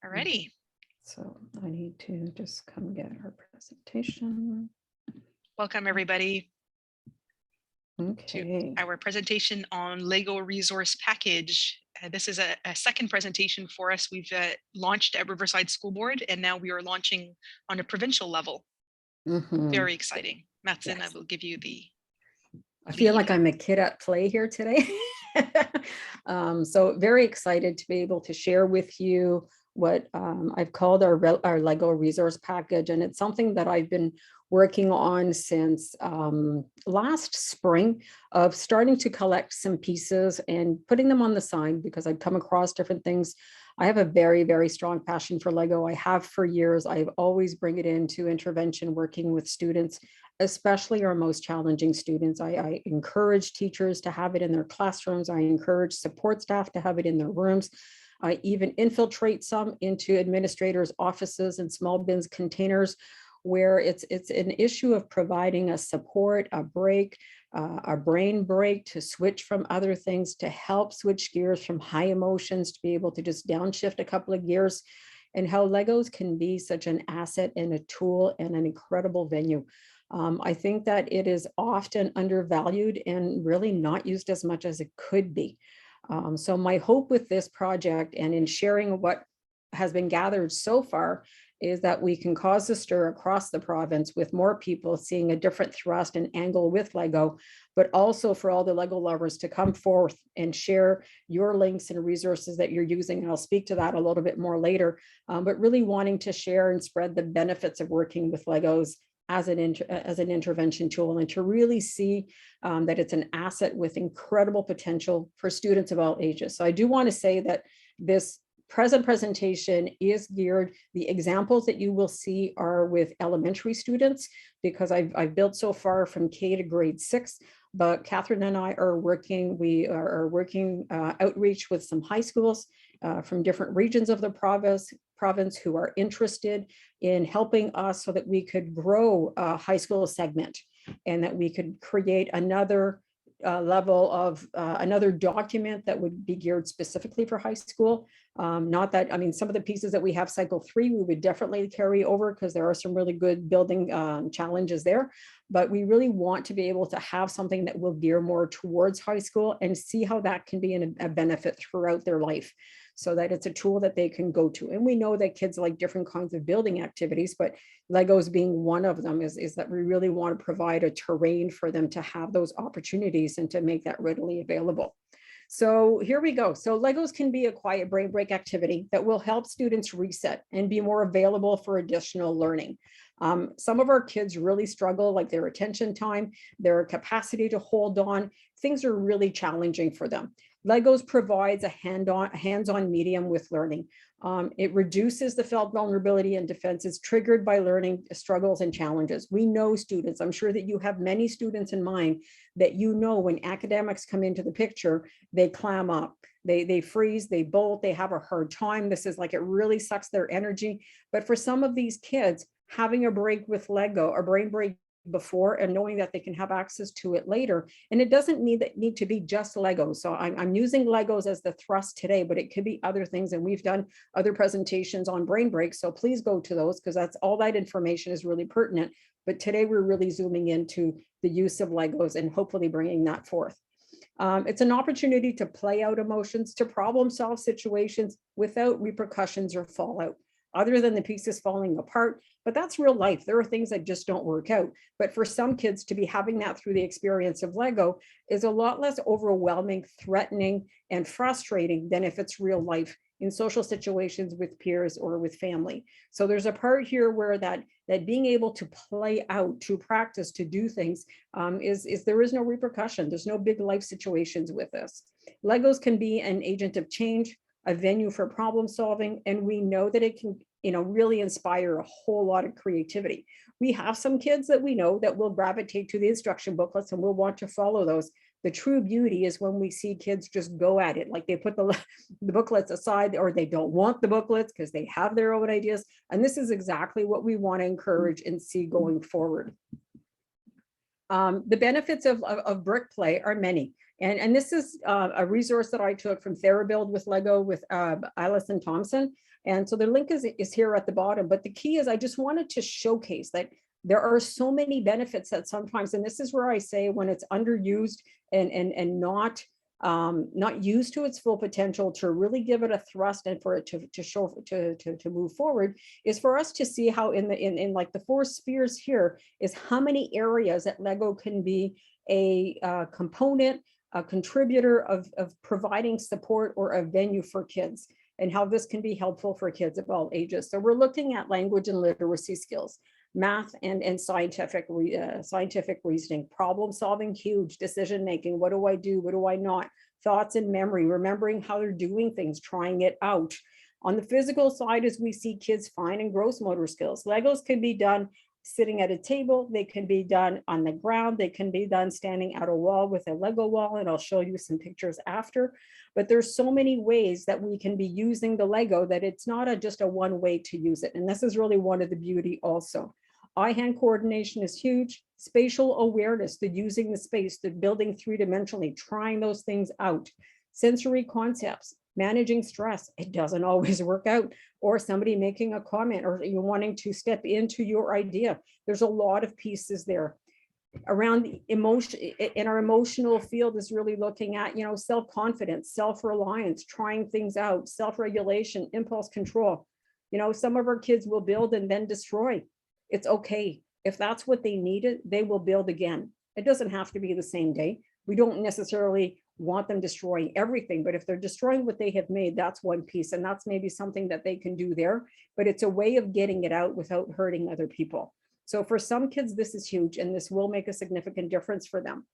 Alrighty. So I need to just come get our presentation. Welcome everybody Okay. to our presentation on Lego Resource Package. This is a second presentation for us. We've launched at Riverside School Board, and now we are launching on a provincial level. Very exciting. Martine, Yes. I will give you the I feel like I'm a kid at play here today. So very excited to be able to share with you what I've called our Lego resource package. And it's something that I've been working on since last spring, of starting to collect some pieces and putting them on the side because I've come across different things. I have a very, very strong passion for Lego. I have for years. I've always bring it into intervention, working with students, especially our most challenging students. I encourage teachers to have it in their classrooms. I encourage support staff to have it in their rooms. I even infiltrate some into administrators' offices and small bins containers, where it's an issue of providing a support, a break, a brain break to switch from other things, to help switch gears from high emotions, to be able to just downshift a couple of gears, and how Legos can be such an asset and a tool and an incredible venue. I think that it is often undervalued and really not used as much as it could be. So my hope with this project and in sharing what has been gathered so far is that we can cause a stir across the province with more people seeing a different thrust and angle with Lego, but also for all the Lego lovers to come forth and share your links and resources that you're using. And I'll speak to that a little bit more later, but really wanting to share and spread the benefits of working with Legos as an intervention tool, and to really see that it's an asset with incredible potential for students of all ages. So I do want to say that this present presentation is geared, the examples that you will see are with elementary students, because I've built so far from K to grade 6, but Catherine and I are working, we are working outreach with some high schools from different regions of the province who are interested in helping us so that we could grow a high school segment, and that we could create another level of another document that would be geared specifically for high school. Not that, I mean, some of the pieces that we have cycle 3, we would definitely carry over because there are some really good building challenges there. But we really want to be able to have something that will gear more towards high school and see how that can be a benefit throughout their life, so that it's a tool that they can go to. And we know that kids like different kinds of building activities, but Legos being one of them is that we really want to provide a terrain for them to have those opportunities and to make that readily available. So here we go. So Legos can be a quiet brain break activity that will help students reset and be more available for additional learning. Some of our kids really struggle, like their attention time, their capacity to hold on. Things are really challenging for them. Legos provides a hands-on medium with learning. It reduces the felt vulnerability and defenses triggered by learning struggles and challenges. We know students, I'm sure that you have many students in mind that you know when academics come into the picture, they clam up, they freeze, they bolt, they have a hard time. This is like, it really sucks their energy. But for some of these kids, having a break with Lego, a brain break before, and knowing that they can have access to it later. And it doesn't need to be just Legos. So I'm using Legos as the thrust today, but it could be other things. And we've done other presentations on brain breaks. So please go to those, because that's all, that information is really pertinent. But today we're really zooming into the use of Legos and hopefully bringing that forth. It's an opportunity to play out emotions, to problem solve situations without repercussions or fallout, other than the pieces falling apart. But that's real life. There are things that just don't work out. But for some kids to be having that through the experience of Lego is a lot less overwhelming, threatening, and frustrating than if it's real life in social situations with peers or with family. So there's a part here where that being able to play out, to practice, to do things is there is no repercussion. There's no big life situations with this. Legos can be an agent of change, a venue for problem solving, and we know that it can, really inspire a whole lot of creativity. We have some kids that we know that will gravitate to the instruction booklets and will want to follow those. The true beauty is when we see kids just go at it, like they put the booklets aside, or they don't want the booklets because they have their own ideas. And this is exactly what we want to encourage and see going forward. The benefits of brick play are many. And this is a resource that I took from TheraBuild with Lego with Alison Thompson. And so the link is here at the bottom. But the key is I just wanted to showcase that there are so many benefits that sometimes, and this is where I say when it's underused and not used to its full potential, to really give it a thrust and for it to show to move forward, is for us to see how in like the 4 spheres here is how many areas that Lego can be a component, a contributor of providing support or a venue for kids, and how this can be helpful for kids of all ages. So we're looking at language and literacy skills, math and scientific reasoning, problem solving, huge, decision making, what do I do, what do I not, thoughts and memory, remembering how they're doing things, trying it out. On the physical side, as we see kids fine and gross motor skills, Legos can be done sitting at a table, they can be done on the ground, they can be done standing at a wall with a Lego wall, and I'll show you some pictures after. But there's so many ways that we can be using the Lego that it's not just a one way to use it. And this is really one of the beauty also. Eye-hand coordination is huge. Spatial awareness, the using the space, the building 3-dimensionally, trying those things out. Sensory concepts, managing stress. It doesn't always work out, or somebody making a comment, or you wanting to step into your idea. There's a lot of pieces there. Around the emotion, in our emotional field is really looking at, self-confidence, self-reliance, trying things out, self-regulation, impulse control. Some of our kids will build and then destroy. It's okay. If that's what they needed, they will build again. It doesn't have to be the same day. We don't necessarily want them destroying everything, but if they're destroying what they have made, that's one piece. And that's maybe something that they can do there, but it's a way of getting it out without hurting other people. So for some kids, this is huge, and this will make a significant difference for them.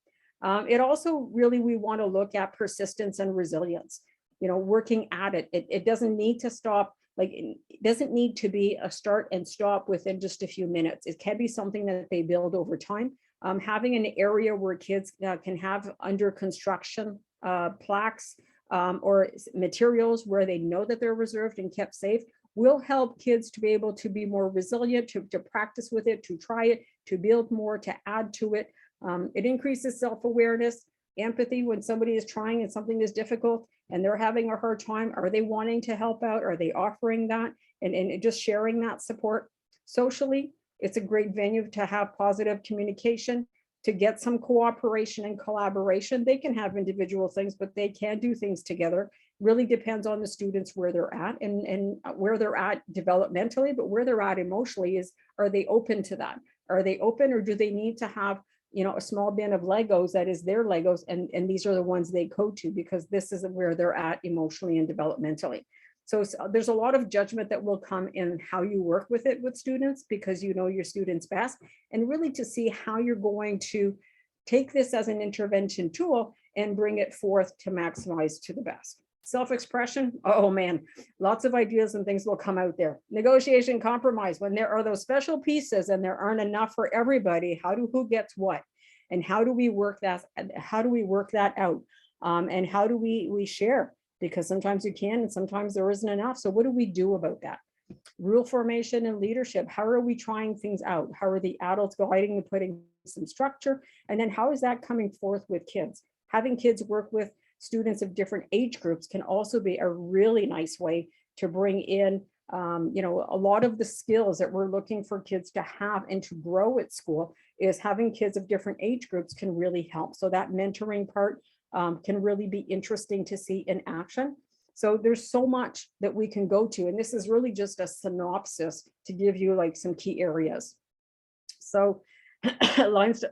It also really, we want to look at persistence and resilience, working at it. It doesn't need to stop. Like, it doesn't need to be a start and stop within just a few minutes. It can be something that they build over time. Having an area where kids can have under construction plaques or materials where they know that they're reserved and kept safe will help kids to be able to be more resilient, to practice with it, to try it, to build more, to add to it. It increases self-awareness, empathy when somebody is trying and something is difficult and they're having a hard time. Are they wanting to help out? Are they offering that? And just sharing that support. Socially, it's a great venue to have positive communication, to get some cooperation and collaboration. They can have individual things, but they can do things together. Really depends on the students where they're at and where they're at developmentally, but where they're at emotionally is, are they open to that? Are they open, or do they need to have a small bin of Legos that is their Legos, and these are the ones they go to because this is where they're at emotionally and developmentally. So there's a lot of judgment that will come in how you work with it with students, because you know your students best, and really to see how you're going to take this as an intervention tool and bring it forth to maximize to the best. Self-expression, oh man, lots of ideas and things will come out there. Negotiation, compromise, when there are those special pieces and there aren't enough for everybody, who gets what? And how do we work that? How do we work that out? And how do we share? Because sometimes you can and sometimes there isn't enough. So what do we do about that? Rule formation and leadership. How are we trying things out? How are the adults guiding and putting some structure? And then how is that coming forth with kids? Having kids work with students of different age groups can also be a really nice way to bring in a lot of the skills that we're looking for kids to have and to grow at school. Is having kids of different age groups can really help. So that mentoring part can really be interesting to see in action. So there's so much that we can go to, and this is really just a synopsis to give you like some key areas. So lines,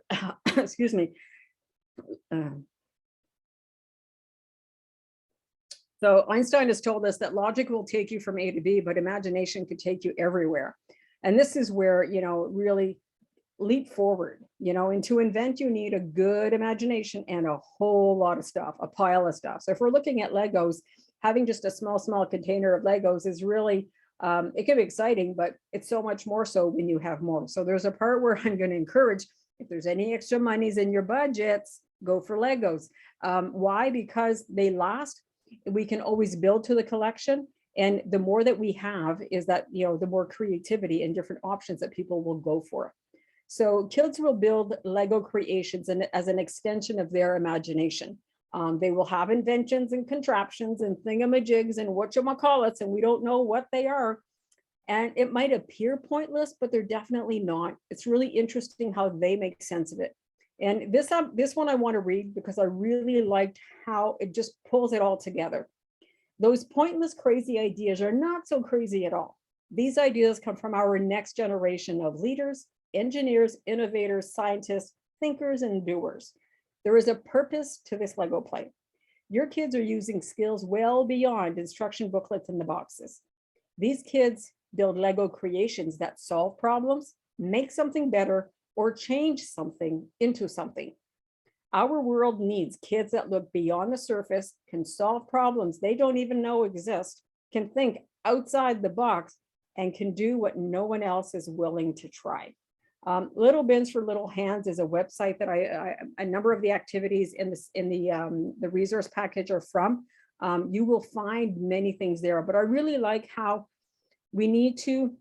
excuse me. So Einstein has told us that logic will take you from A to B, but imagination could take you everywhere. And this is where, really leap forward, and to invent, you need a good imagination and a whole lot of stuff, a pile of stuff. So if we're looking at Legos, having just a small container of Legos is really, it can be exciting, but it's so much more so when you have more. So there's a part where I'm going to encourage, if there's any extra monies in your budgets, go for Legos. Why? Because they last. We can always build to the collection. And the more that we have is that, the more creativity and different options that people will go for. So kids will build Lego creations and as an extension of their imagination. They will have inventions and contraptions and thingamajigs and whatchamacallits, and we don't know what they are. And it might appear pointless, but they're definitely not. It's really interesting how they make sense of it. And this one I want to read because I really liked how it just pulls it all together. Those pointless, crazy ideas are not so crazy at all. These ideas come from our next generation of leaders, engineers, innovators, scientists, thinkers, and doers. There is a purpose to this Lego play. Your kids are using skills well beyond instruction booklets in the boxes. These kids build Lego creations that solve problems, make something better, or change something into something. Our world needs kids that look beyond the surface, can solve problems they don't even know exist, can think outside the box, and can do what no one else is willing to try. Little Bins for Little Hands is a website that a number of the activities in the resource package are from. You will find many things there, but I really like how we need to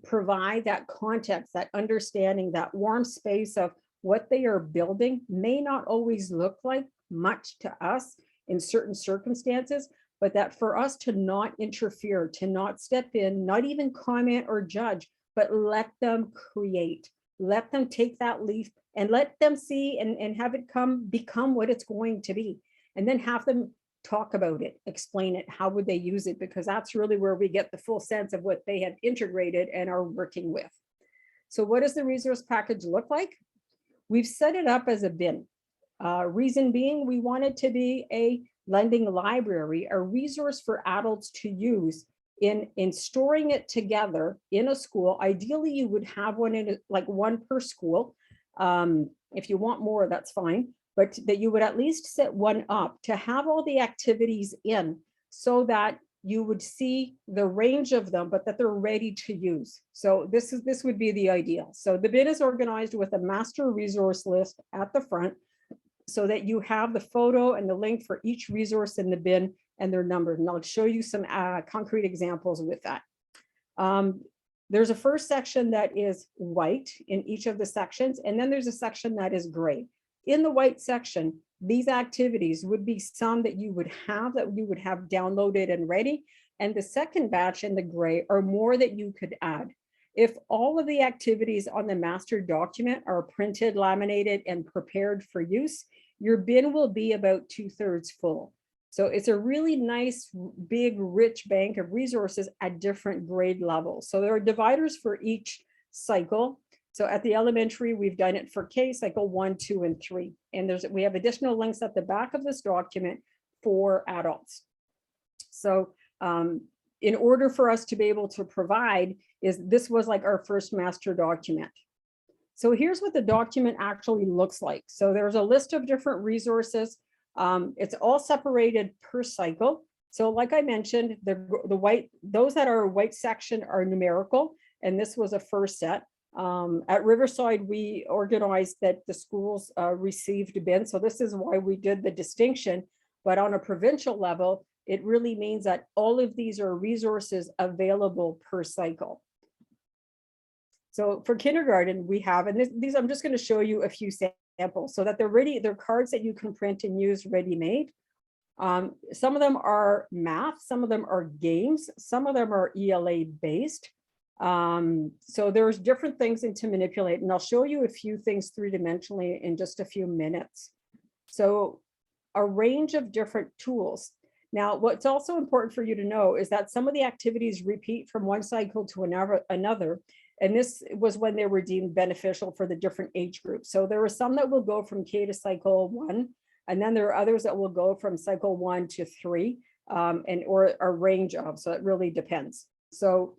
provide that context, that understanding, that warm space of what they are building may not always look like much to us in certain circumstances, but that for us to not interfere, to not step in, not even comment or judge, but let them create, let them take that leap and let them see and have it become what it's going to be. And then have them talk about it, explain it, how would they use it? Because that's really where we get the full sense of what they have integrated and are working with. So what does the resource package look like? We've set it up as a bin. Reason being, we want it to be a lending library, a resource for adults to use in storing it together in a school. Ideally, you would have one in like one per school. If you want more, that's fine, but that you would at least set one up to have all the activities in so that you would see the range of them, but that they're ready to use. So this would be the ideal. So the bin is organized with a master resource list at the front so that you have the photo and the link for each resource in the bin and they're numbered. And I'll show you some concrete examples with that. There's a first section that is white in each of the sections, and then there's a section that is gray. In the white section, these activities would be some that you would have downloaded and ready. And the second batch in the gray are more that you could add. If all of the activities on the master document are printed, laminated, and prepared for use, your bin will be about 2/3 full. So it's a really nice, big, rich bank of resources at different grade levels. So there are dividers for each cycle. So at the elementary, we've done it for K cycle 1, 2, and 3. And we have additional links at the back of this document for adults. So in order for us to be able to provide, this was like our first master document. So here's what the document actually looks like. So there's a list of different resources. It's all separated per cycle. So like I mentioned, those that are white section are numerical, and this was a first set. At Riverside, we organized that the schools received a bin. So this is why we did the distinction. But on a provincial level, it really means that all of these are resources available per cycle. So for kindergarten, we have, and these I'm just going to show you a few samples so that they're cards that you can print and use ready-made. Some of them are math, some of them are games, some of them are ELA based. So there's different things to manipulate, and I'll show you a few things three-dimensionally in just a few minutes. So a range of different tools. Now, what's also important for you to know is that some of the activities repeat from one cycle to another, and this was when they were deemed beneficial for the different age groups. So there are some that will go from K to cycle 1, and then there are others that will go from cycle 1 to 3, or a range of, so it really depends. So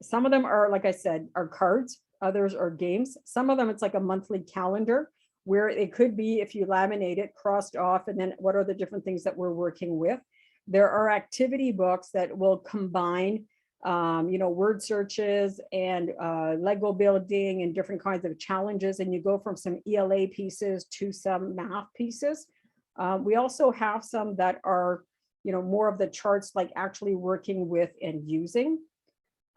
some of them are, like I said, are cards, others are games. Some of them, it's like a monthly calendar where it could be, if you laminate it, crossed off, and then what are the different things that we're working with. There are activity books that will combine, word searches and Lego building and different kinds of challenges. And you go from some ELA pieces to some math pieces. We also have some that are, more of the charts, like actually working with and using.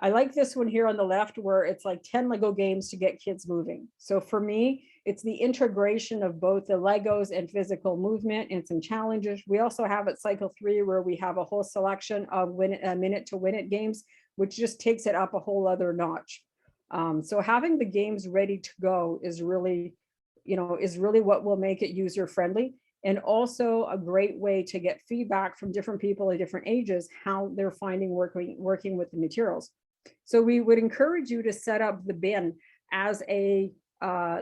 I like this one here on the left where it's like 10 Lego games to get kids moving. So for me, it's the integration of both the Legos and physical movement and some challenges. We also have at cycle 3 where we have a whole selection of minute to win it games, which just takes it up a whole other notch. So having the games ready to go is really, is really what will make it user friendly, and also a great way to get feedback from different people at different ages, how they're finding working with the materials. So we would encourage you to set up the bin as a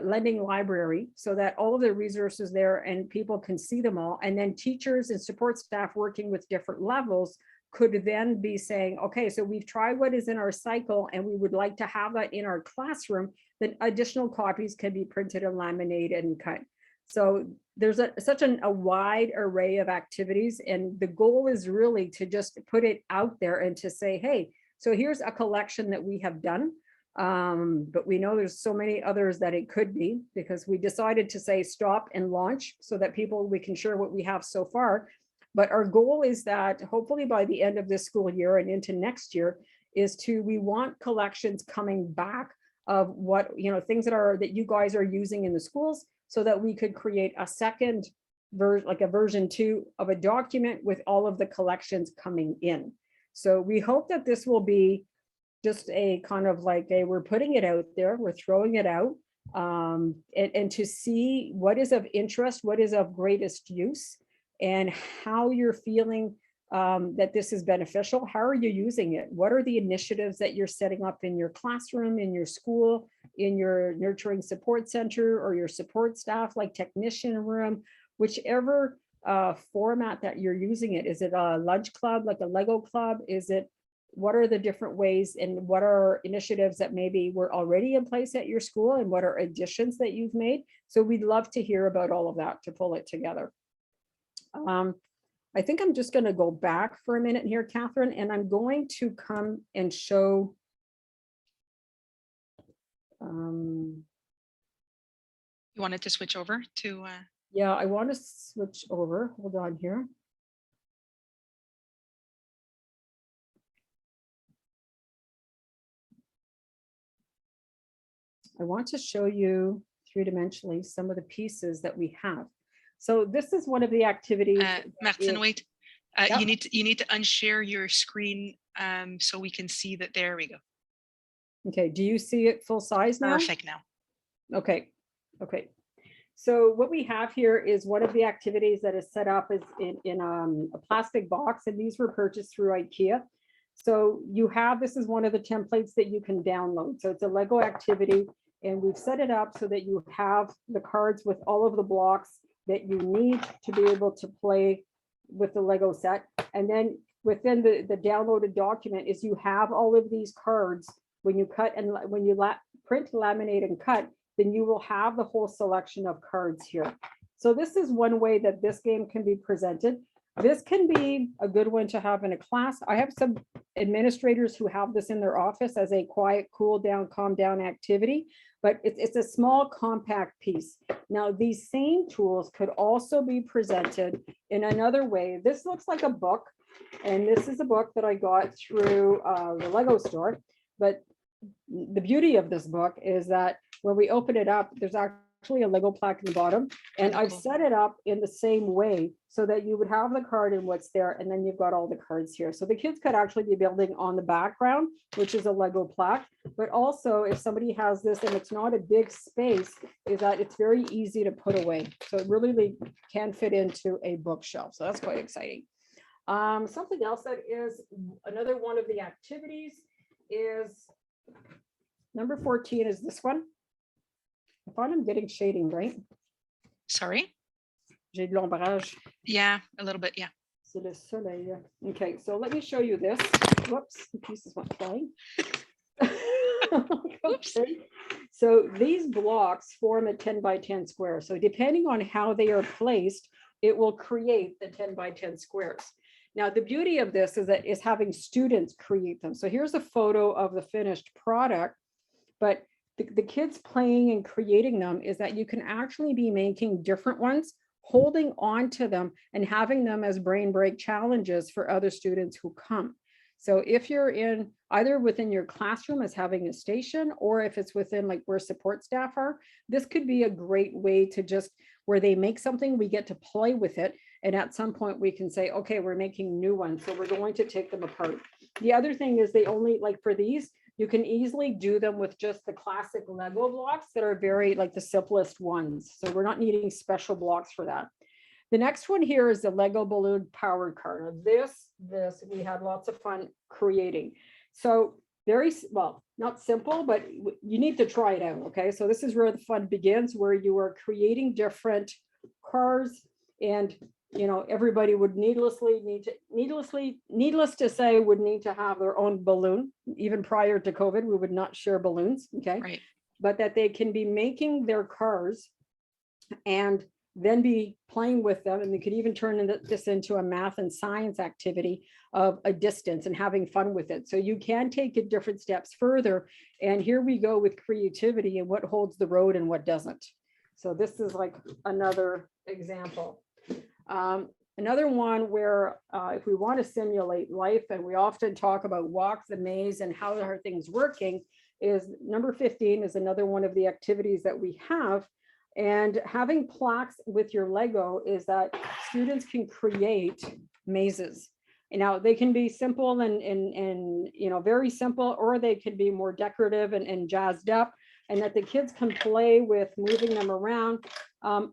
lending library so that all of the resources there and people can see them all. And then teachers and support staff working with different levels could then be saying, okay, so we've tried what is in our cycle and we would like to have that in our classroom, then additional copies can be printed and laminated and cut. So there's such a wide array of activities, and the goal is really to just put it out there and to say, hey, so here's a collection that we have done. But we know there's so many others that it could be, because we decided to say stop and launch so that we can share what we have so far. But our goal is that hopefully by the end of this school year and into next year we want collections coming back of what, things that you guys are using in the schools, so that we could create a second version, like a version 2 of a document with all of the collections coming in. So we hope that this will be just a kind of like we're putting it out there, we're throwing it out, and to see what is of interest, what is of greatest use, and how you're feeling that this is beneficial. How are you using it? What are the initiatives that you're setting up in your classroom, in your school, in your nurturing support center, or your support staff, like technician room, whichever format that you're using it? Is it a lunch club, like a Lego club? What are the different ways, and what are initiatives that maybe were already in place at your school, and what are additions that you've made? So we'd love to hear about all of that to pull it together. I think I'm just going to go back for a minute here, Catherine, and I'm going to come and show. You wanted to switch over to? Yeah, I want to switch over. Hold on here. I want to show you three-dimensionally some of the pieces that we have. So this is one of the activities. Martine, wait. Yeah. You need to unshare your screen so we can see that. There we go. Okay. Do you see it full size now? Perfect now. Okay. Okay. So what we have here is one of the activities that is set up is in a plastic box, and these were purchased through IKEA. So this is one of the templates that you can download. So it's a Lego activity, and we've set it up so that you have the cards with all of the blocks that you need to be able to play with the Lego set. And then within the downloaded document is you have all of these cards. When you cut and when you print, laminate, and cut, then you will have the whole selection of cards here. So this is one way that this game can be presented. This can be a good one to have in a class. I have some administrators who have this in their office as a quiet, cool down, calm down activity, but it's a small, compact piece. Now, these same tools could also be presented in another way. This looks like a book, and this is a book that I got through the Lego store. But the beauty of this book is that when we open it up, there's actually a Lego plaque in the bottom, and I've set it up in the same way so that you would have the card and what's there, and then you've got all the cards here. So the kids could actually be building on the background, which is a Lego plaque, but also if somebody has this and it's not a big space, is that it's very easy to put away. So it really can fit into a bookshelf. So that's quite exciting. Something else that is another one of the activities is number 14 is this one. I find I'm getting shading, right? Sorry? J'ai de l'ombrage. Yeah, a little bit, yeah. C'est le soleil. Okay, so let me show you this. Whoops, the pieces went flying. Okay. So these blocks form a 10 by 10 square. So depending on how they are placed, it will create the 10 by 10 squares. Now, the beauty of this is having students create them. So here's a photo of the finished product, but the kids playing and creating them is that you can actually be making different ones, holding on to them and having them as brain break challenges for other students who come. So if you're in either within your classroom as having a station, or if it's within like where support staff are, this could be a great way to just where they make something, we get to play with it. And at some point we can say, okay, we're making new ones. So we're going to take them apart. The other thing is they only like for these, you can easily do them with just the classic Lego blocks that are very like the simplest ones. So we're not needing special blocks for that. The next one here is the Lego balloon powered car. Now this we had lots of fun creating. So very, well, not simple, but you need to try it out. Okay. So this is where the fun begins, where you are creating different cars, and you know, everybody would needless to say would need to have their own balloon. Even prior to COVID, we would not share balloons. Okay. Right. But that they can be making their cars and then be playing with them. And they could even turn this into a math and science activity of a distance and having fun with it. So you can take it different steps further. And here we go with creativity and what holds the road and what doesn't. So this is like another example. Another one where if we want to simulate life, and we often talk about walk the maze and how are things working, is number 15 is another one of the activities that we have. And having plaques with your Lego is that students can create mazes. You know, they can be simple and you know, very simple, or they can be more decorative and jazzed up, and that the kids can play with moving them around.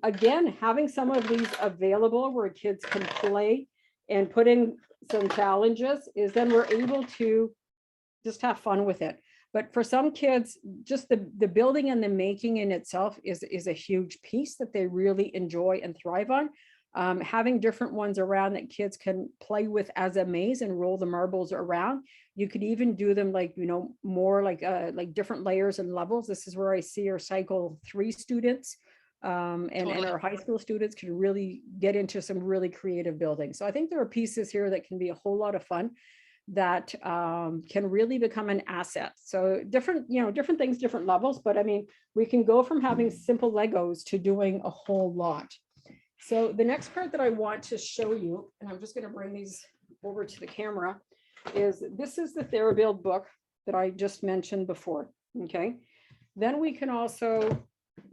Again, having some of these available where kids can play and put in some challenges is then we're able to just have fun with it. But for some kids, just the building and the making in itself is a huge piece that they really enjoy and thrive on. Having different ones around that kids can play with as a maze and roll the marbles around. You could even do them like, you know, more like different layers and levels. This is where I see our cycle 3 students and our high school students can really get into some really creative building. So I think there are pieces here that can be a whole lot of fun that can really become an asset. So different, you know, different things, different levels, but I mean, we can go from having simple Legos to doing a whole lot. So the next part that I want to show you, and I'm just going to bring these over to the camera, is this is the TheraBuild book that I just mentioned before. Okay. Then we can also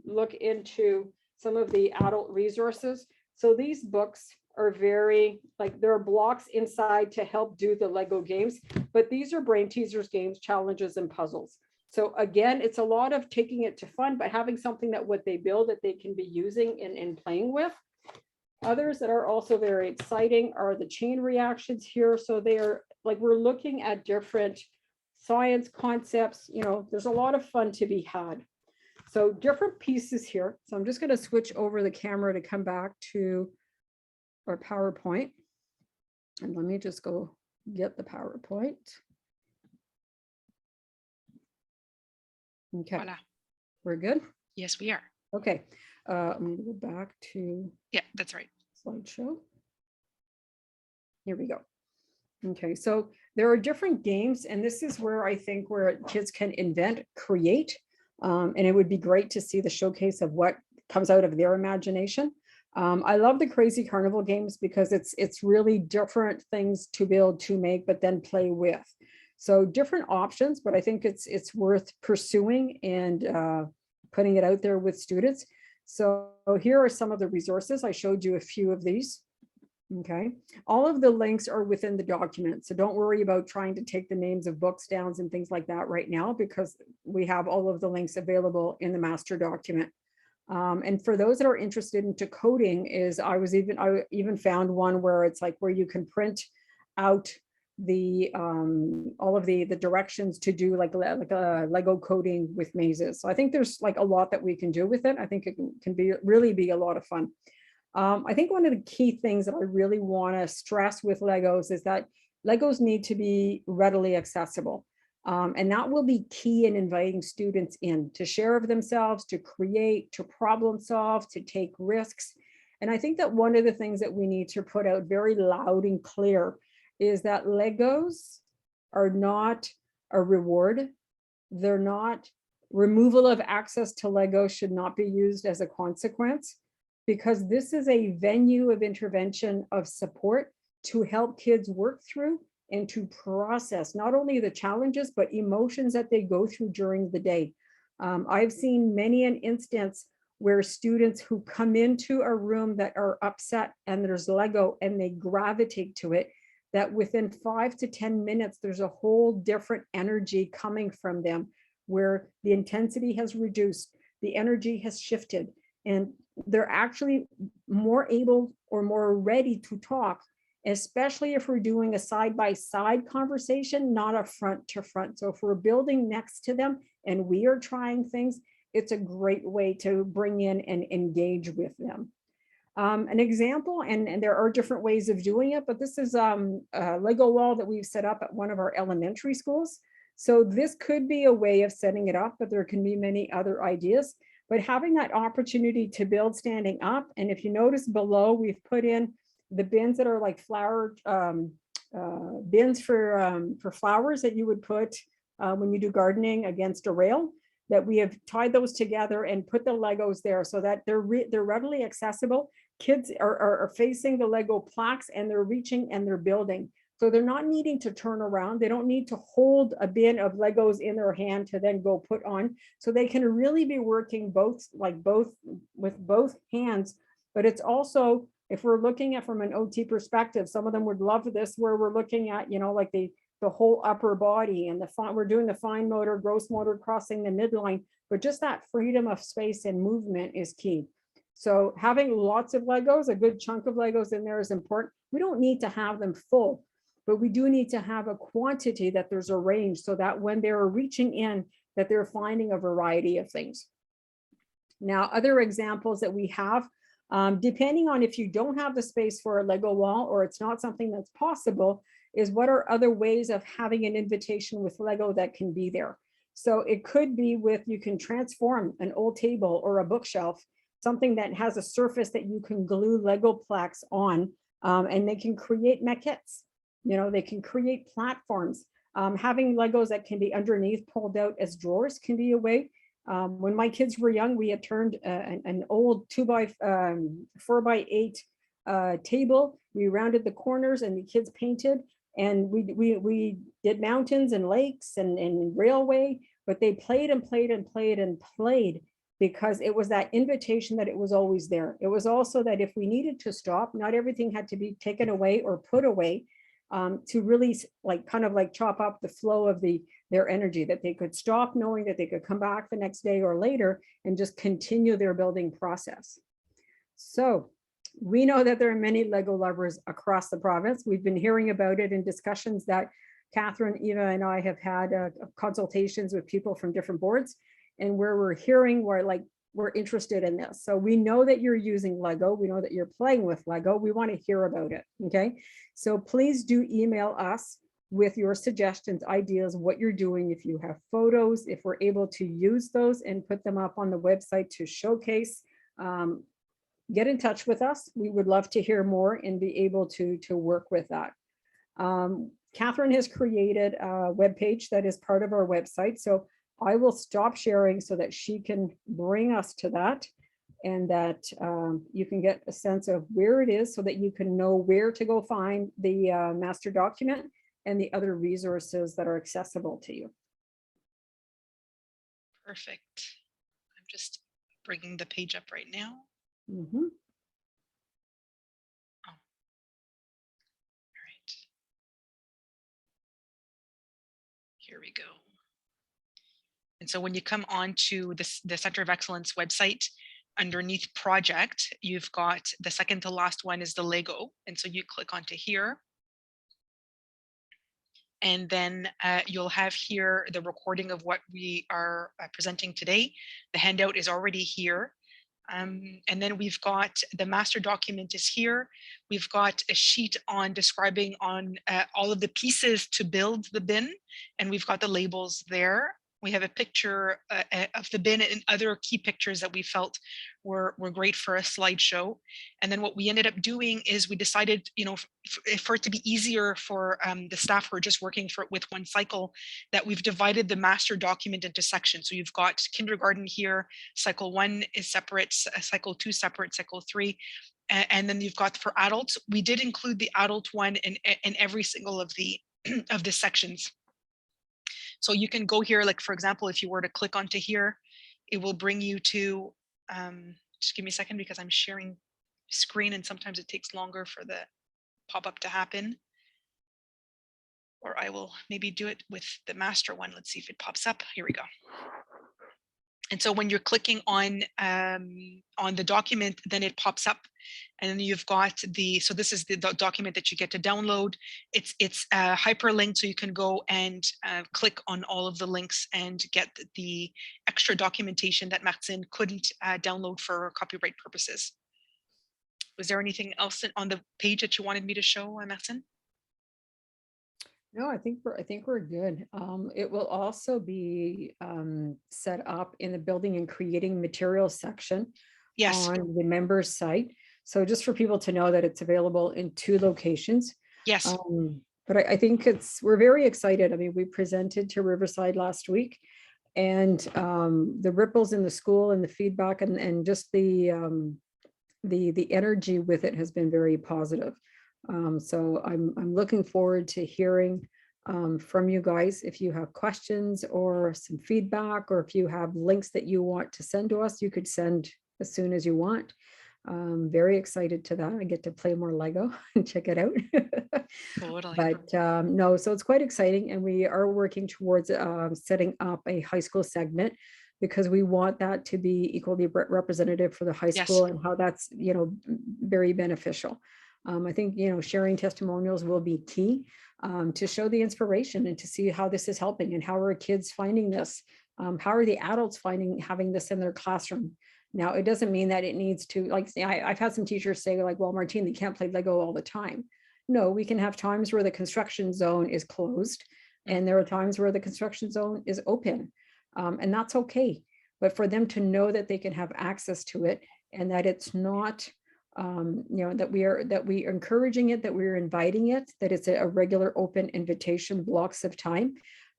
look into some of the adult resources. So these books are very, like, there are blocks inside to help do the Lego games, but these are brain teasers, games, challenges, and puzzles. So again, it's a lot of taking it to fun, but having something that what they build that they can be using and playing with. Others that are also very exciting are the chain reactions here. So they're like, we're looking at different science concepts. You know, there's a lot of fun to be had. So different pieces here. So I'm just going to switch over the camera to come back to our PowerPoint. And let me just go get the PowerPoint. Okay. Voila. We're good? Yes, we are. Okay. I'm going to go back to that's right. slideshow. Here we go. Okay, so there are different games, and this is where I think where kids can invent, create, and it would be great to see the showcase of what comes out of their imagination. I love the crazy carnival games because it's really different things to build, to make, but then play with. So different options, but I think it's worth pursuing and putting it out there with students. So here are some of the resources. I showed you a few of these. Okay, all of the links are within the document. So don't worry about trying to take the names of books down and things like that right now, because we have all of the links available in the master document. And for those that are interested into coding, I even found one where it's like where you can print out the all of the directions to do like a Lego coding with mazes. So I think there's like a lot that we can do with it. I think it can really be a lot of fun. I think one of the key things that I really want to stress with Legos is that Legos need to be readily accessible. And that will be key in inviting students in to share of themselves, to create, to problem solve, to take risks. And I think that one of the things that we need to put out very loud and clear is that Legos are not a reward. They're not, removal of access to Lego should not be used as a consequence, because this is a venue of intervention, of support to help kids work through and to process not only the challenges, but emotions that they go through during the day. I've seen many an instance where students who come into a room that are upset and there's Lego and they gravitate to it, that within 5 to 10 minutes, there's a whole different energy coming from them where the intensity has reduced, the energy has shifted, and they're actually more able or more ready to talk, especially if we're doing a side-by-side conversation, not a front to front. So if we're building next to them and we are trying things, it's a great way to bring in and engage with them. An example, and there are different ways of doing it, but this is a Lego wall that we've set up at one of our elementary schools. So this could be a way of setting it up, but there can be many other ideas. But having that opportunity to build standing up, and if you notice below, we've put in the bins that are like flower bins for flowers that you would put when you do gardening against a rail, that we have tied those together and put the Legos there so that they're readily accessible. Kids are facing the Lego plaques and they're reaching and they're building. So they're not needing to turn around. They don't need to hold a bin of Legos in their hand to then go put on. So they can really be working with both hands. But it's also, if we're looking at from an OT perspective, some of them would love this, where we're looking at, like the whole upper body and we're doing the fine motor, gross motor, crossing the midline, but just that freedom of space and movement is key. So having lots of Legos, a good chunk of Legos in there is important. We don't need to have them full, but we do need to have a quantity that there's a range so that when they're reaching in, that they're finding a variety of things. Now, other examples that we have, depending on if you don't have the space for a Lego wall or it's not something that's possible, is what are other ways of having an invitation with Lego that can be there. So it could be with, you can transform an old table or a bookshelf, something that has a surface that you can glue Lego plaques on, and they can create maquettes. They can create platforms. Having Legos that can be underneath pulled out as drawers can be a way. When my kids were young, we had turned an old 4x8 table. We rounded the corners and the kids painted, and we did mountains and lakes and railway, but they played and played and played and played because it was that invitation that it was always there. It was also that if we needed to stop, not everything had to be taken away or put away, to really kind of chop up the flow of their energy, that they could stop knowing that they could come back the next day or later and just continue their building process. So we know that there are many Lego lovers across the province. We've been hearing about it in discussions that Catherine, Eva, and I have had consultations with people from different boards, and where we're hearing we're interested in this. So we know that you're using Lego. We know that you're playing with Lego. We want to hear about it. Okay. So please do email us with your suggestions, ideas, what you're doing. If you have photos, if we're able to use those and put them up on the website to showcase, get in touch with us. We would love to hear more and be able to work with that. Catherine has created a webpage that is part of our website. So I will stop sharing so that she can bring us to that, and that you can get a sense of where it is so that you can know where to go find the master document and the other resources that are accessible to you. Perfect. I'm just bringing the page up right now. Mm-hmm. Oh. All right. Here we go. And so when you come on to the Center of Excellence website, underneath project, you've got the second to last one is the Lego. And so you click onto here. And then you'll have here the recording of what we are presenting today. The handout is already here. And then we've got the master document is here. We've got a sheet on describing on all of the pieces to build the bin, and we've got the labels there. We have a picture of the bin and other key pictures that we felt were great for a slideshow. And then what we ended up doing is we decided, for it to be easier for the staff who are just working with one cycle, that we've divided the master document into sections. So you've got kindergarten here, cycle 1 is separate, cycle 2 separate, cycle 3. And then you've got for adults, we did include the adult one in every single of the of the sections. So you can go here, like for example, if you were to click onto here, it will bring you to, just give me a second because I'm sharing screen and sometimes it takes longer for the pop-up to happen. Or I will maybe do it with the master one. Let's see if it pops up. Here we go. And so when you're clicking on the document, then it pops up, and then you've got the, so this is the document that you get to download. It's hyperlinked, so you can go and click on all of the links and get the extra documentation that Martine couldn't download for copyright purposes. Was there anything else on the page that you wanted me to show, Martine? No, I think we're good. It will also be set up in the building and creating materials section Yes. on the members site. So just for people to know that it's available in 2 locations. Yes. But I think we're very excited. I mean, we presented to Riverside last week, and the ripples in the school and the feedback and just the energy with it has been very positive. So I'm looking forward to hearing from you guys. If you have questions or some feedback, or if you have links that you want to send to us, you could send as soon as you want. Very excited to that. I get to play more Lego and check it out. Totally. But no, so it's quite exciting, and we are working towards setting up a high school segment, because we want that to be equally representative for the high Yes. school, and how that's, very beneficial. I think, sharing testimonials will be key to show the inspiration and to see how this is helping, and how are kids finding this? How are the adults having this in their classroom? Now, it doesn't mean that it needs to, like, I've had some teachers say, like, well, Martine, they can't play Lego all the time. No, we can have times where the construction zone is closed, and there are times where the construction zone is open, and that's okay. But for them to know that they can have access to it, and that it's not, that we are encouraging it, that we're inviting it, that it's a regular open invitation, blocks of time,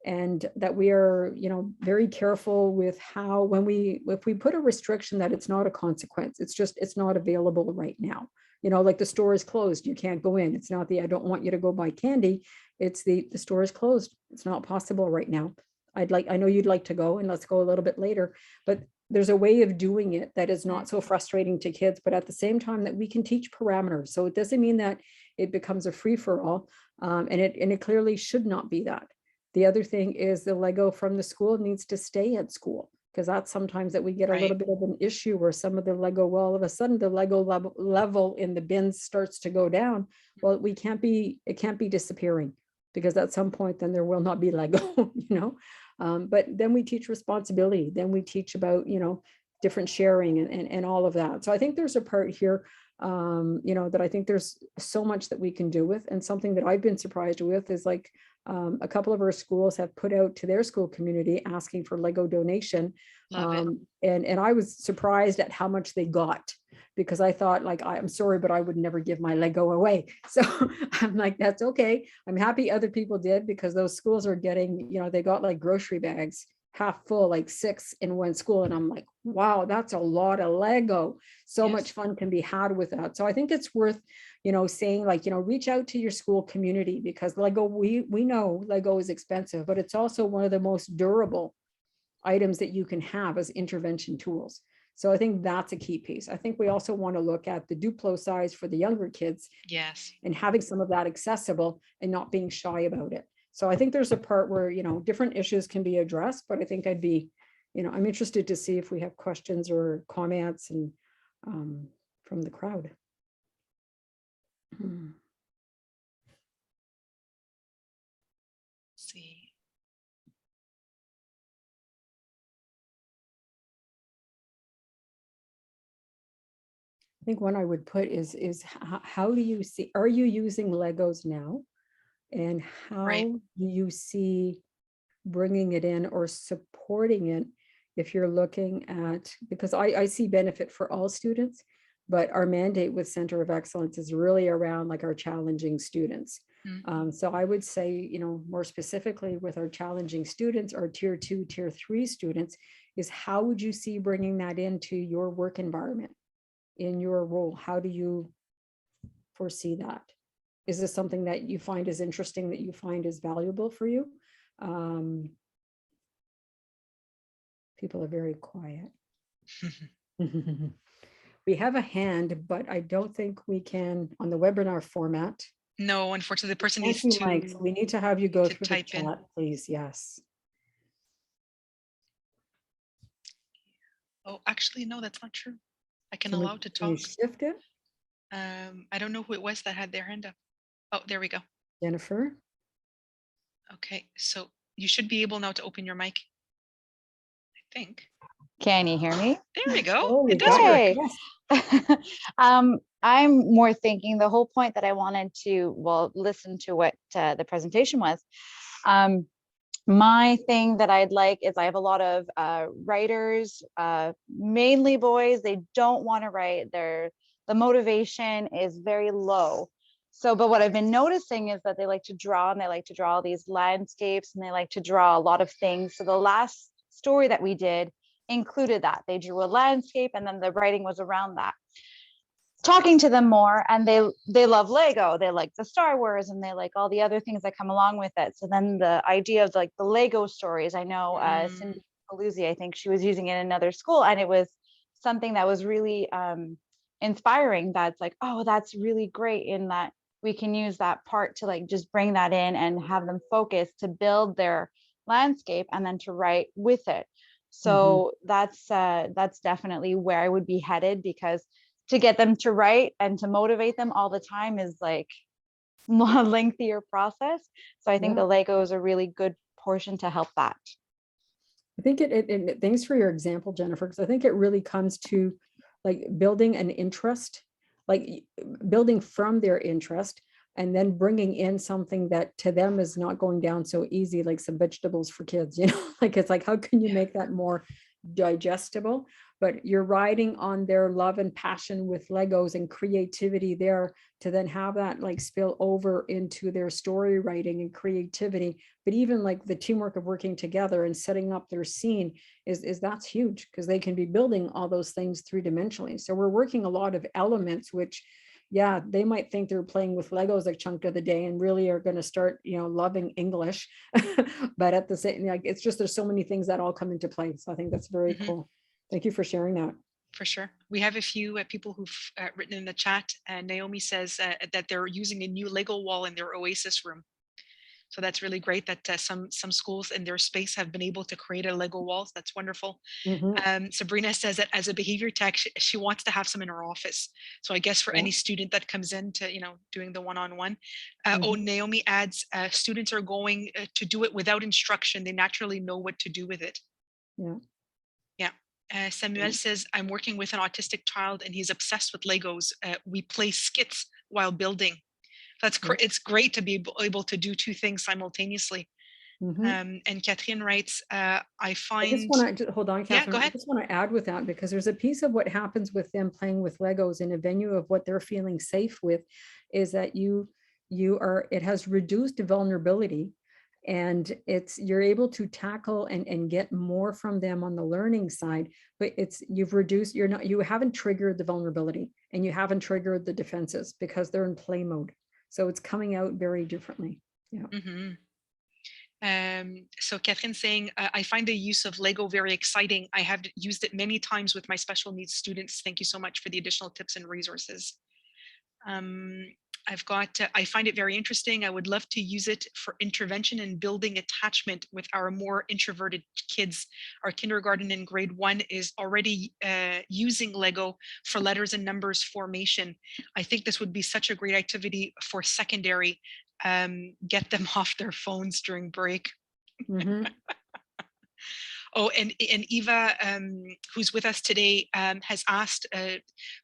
and that we are, very careful with how, if we put a restriction, that it's not a consequence. It's not available right now. Like the store is closed, you can't go in. It's not I don't want you to go buy candy. It's the store is closed. It's not possible right now. I know you'd like to go, and let's go a little bit later, but there's a way of doing it that is not so frustrating to kids, but at the same time that we can teach parameters. So it doesn't mean that it becomes a free for all. And it clearly should not be that. The other thing is the Lego from the school needs to stay at school, because that's sometimes that we get a little bit of an issue where some of the Lego, well, all of a sudden the Lego level in the bins starts to go down. Well, it can't be disappearing, because at some point then there will not be Lego, but then we teach responsibility. Then we teach about, different sharing and all of that. So I think there's a part here, that I think there's so much that we can do with. And something that I've been surprised with is, like, a couple of our schools have put out to their school community asking for Lego donation. Love it. And I was surprised at how much they got, because I thought, like, I'm sorry, but I would never give my Lego away. So I'm like, that's okay. I'm happy other people did, because those schools are getting, they got like grocery bags half full, like 6 in one school. And I'm like, wow, that's a lot of Lego. So Yes. much fun can be had with that. So I think it's worth, saying, like, reach out to your school community, because Lego, we know Lego is expensive, but it's also one of the most durable items that you can have as intervention tools. So I think that's a key piece. I think we also want to look at the Duplo size for the younger kids. Yes. And having some of that accessible and not being shy about it. So I think there's a part where, different issues can be addressed, but I think I'd be, I'm interested to see if we have questions or comments and from the crowd. See. I think one I would put is how do you see, are you using Legos now? And how do you see bringing it in or supporting it, if you're looking at, because I see benefit for all students, but our mandate with Center of Excellence is really around, like, our challenging students. So I would say, more specifically with our challenging students, or tier 2, tier 3 students, is how would you see bringing that into your work environment, in your role? How do you foresee that? Is this something that you find is interesting, that you find is valuable for you? People are very quiet. We have a hand, but I don't think we can on the webinar format. No, unfortunately, the person Can't needs see Mike, so we need to have you go to through the type in. chat, please. Yes. Oh, actually, no, that's not true. I can Can allow to you talk. shift it? I don't know who it was that had their hand up. Oh, there we go. Jennifer? Okay, so you should be able now to open your mic, I think. Can you hear me? There we go. Oh, we It does got work. it. Yes. I'm more thinking the whole point that I wanted to, well, listen to what the presentation was. My thing that I'd like is I have a lot of writers, mainly boys. They don't want to write. The motivation is very low. So, but what I've been noticing is that they like to draw, and they like to draw all these landscapes, and they like to draw a lot of things. So the last story that we did included that. They drew a landscape, and then the writing was around that. Talking to them more, and they love Lego, they like the Star Wars, and they like all the other things that come along with it. So then the idea of like the Lego stories, I know Cindy Paluzzi, I think she was using it in another school, and it was something that was really inspiring. That's like, oh, that's really great, in that we can use that part to like just bring that in and have them focus to build their landscape and then to write with it. So that's definitely where I would be headed, because to get them to write and to motivate them all the time is like a lengthier process. So I think the Lego is a really good portion to help that. I think thanks for your example, Jennifer, because I think it really comes to like building an interest, like building from their interest, and then bringing in something that to them is not going down so easy, like some vegetables for kids, you know, like it's like, how can you make that more digestible? But you're riding on their love and passion with Legos and creativity there to then have that like spill over into their story writing and creativity. But even like the teamwork of working together and setting up their scene is that's huge, because they can be building all those things three-dimensionally. So we're working a lot of elements, which yeah, they might think they're playing with Legos a chunk of the day and really are going to start, you know, loving English. But at the same, like, it's just, there's so many things that all come into play. So I think that's very cool. Thank you for sharing that. For sure. We have a few people who've written in the chat. Naomi says that they're using a new Lego wall in their Oasis room. So that's really great that some schools in their space have been able to create a Lego wall. So that's wonderful. Sabrina says that as a behavior tech, she wants to have some in her office. So I guess for any student that comes in to, you know, doing the one-on-one. Oh, Naomi adds, students are going to do it without instruction. They naturally know what to do with it. Yeah. Samuel says, I'm working with an autistic child and he's obsessed with Legos. We play skits while building. That's it's great to be able to do two things simultaneously. And Catherine writes, I find. I just want to hold on, Catherine. Yeah, go ahead. I just want to add with that, because there's a piece of what happens with them playing with Legos in a venue of what they're feeling safe with, is that it has reduced vulnerability. And you're able to tackle and get more from them on the learning side, but you haven't triggered the vulnerability, and you haven't triggered the defenses, because they're in play mode. So it's coming out very differently. Yeah. So Catherine saying, I find the use of Lego very exciting. I have used it many times with my special needs students. Thank you so much for the additional tips and resources. I find it very interesting. I would love to use it for intervention and building attachment with our more introverted kids. Our kindergarten in grade 1 is already using Lego for letters and numbers formation. I think this would be such a great activity for secondary. Get them off their phones during break. Oh, and Eva, who's with us today, has asked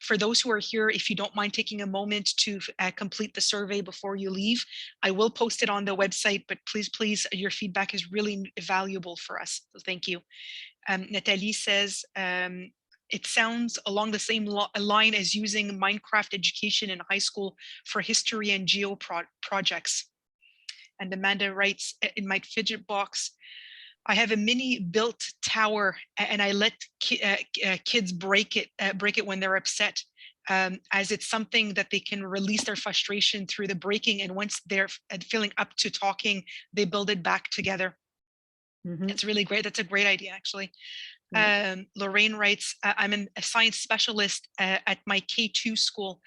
for those who are here, if you don't mind taking a moment to complete the survey before you leave. I will post it on the website, but please, your feedback is really valuable for us. So thank you. Nathalie says, it sounds along the same line as using Minecraft education in high school for history and geo projects. And Amanda writes, in my fidget box, I have a mini built tower, and I let kids break it when they're upset. as it's something that they can release their frustration through the breaking. And once they're feeling up to talking, they build it back together. It's really great. That's a great idea, actually. Lorraine writes, I'm a science specialist at my K2 school,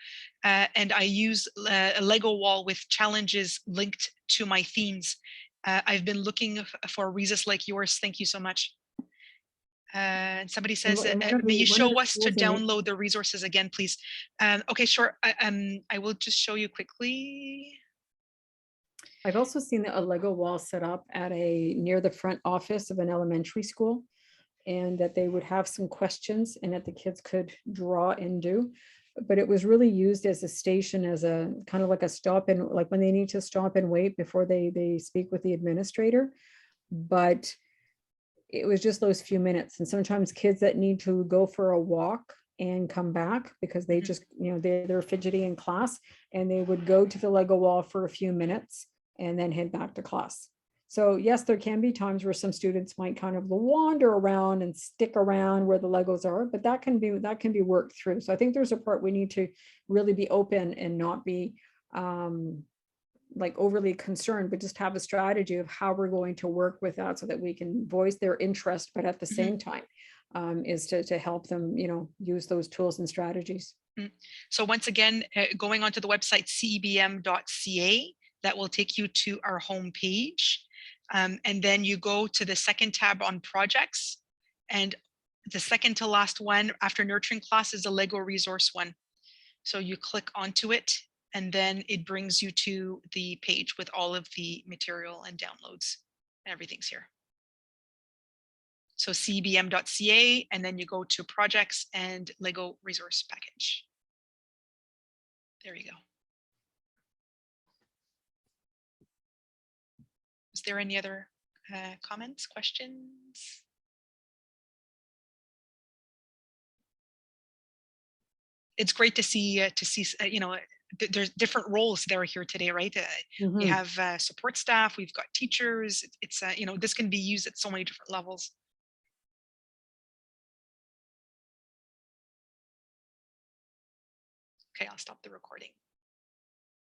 and I use a Lego wall with challenges linked to my themes. I've been looking for resources like yours. Thank you so much. And somebody says, may you show us to download the resources again, please? Okay, sure. I will just show you quickly. I've also seen a Lego wall set up at near the front office of an elementary school, and that they would have some questions and that the kids could draw and do. But it was really used as a station, as a kind of like a stop and like when they need to stop and wait before they speak with the administrator. But it was just those few minutes. And sometimes kids that need to go for a walk and come back because they just, they're fidgety in class, and they would go to the Lego wall for a few minutes and then head back to class. So yes, there can be times where some students might kind of wander around and stick around where the Legos are, but that can be worked through. So I think there's a part we need to really be open and not be like overly concerned, but just have a strategy of how we're going to work with that so that we can voice their interest, but at the same time is to help them, use those tools and strategies. So once again, going onto the website CEBM.ca, that will take you to our home page. And then you go to the second tab on projects, and the second to last one after nurturing class is the Lego resource one. So you click onto it, and then it brings you to the page with all of the material and downloads. Everything's here. So cebm.ca, and then you go to projects and Lego resource package. There you go. Is there any other comments, questions? It's great to see, there's different roles that are here today, right? We have support staff, we've got teachers. It's, this can be used at so many different levels. Okay, I'll stop the recording.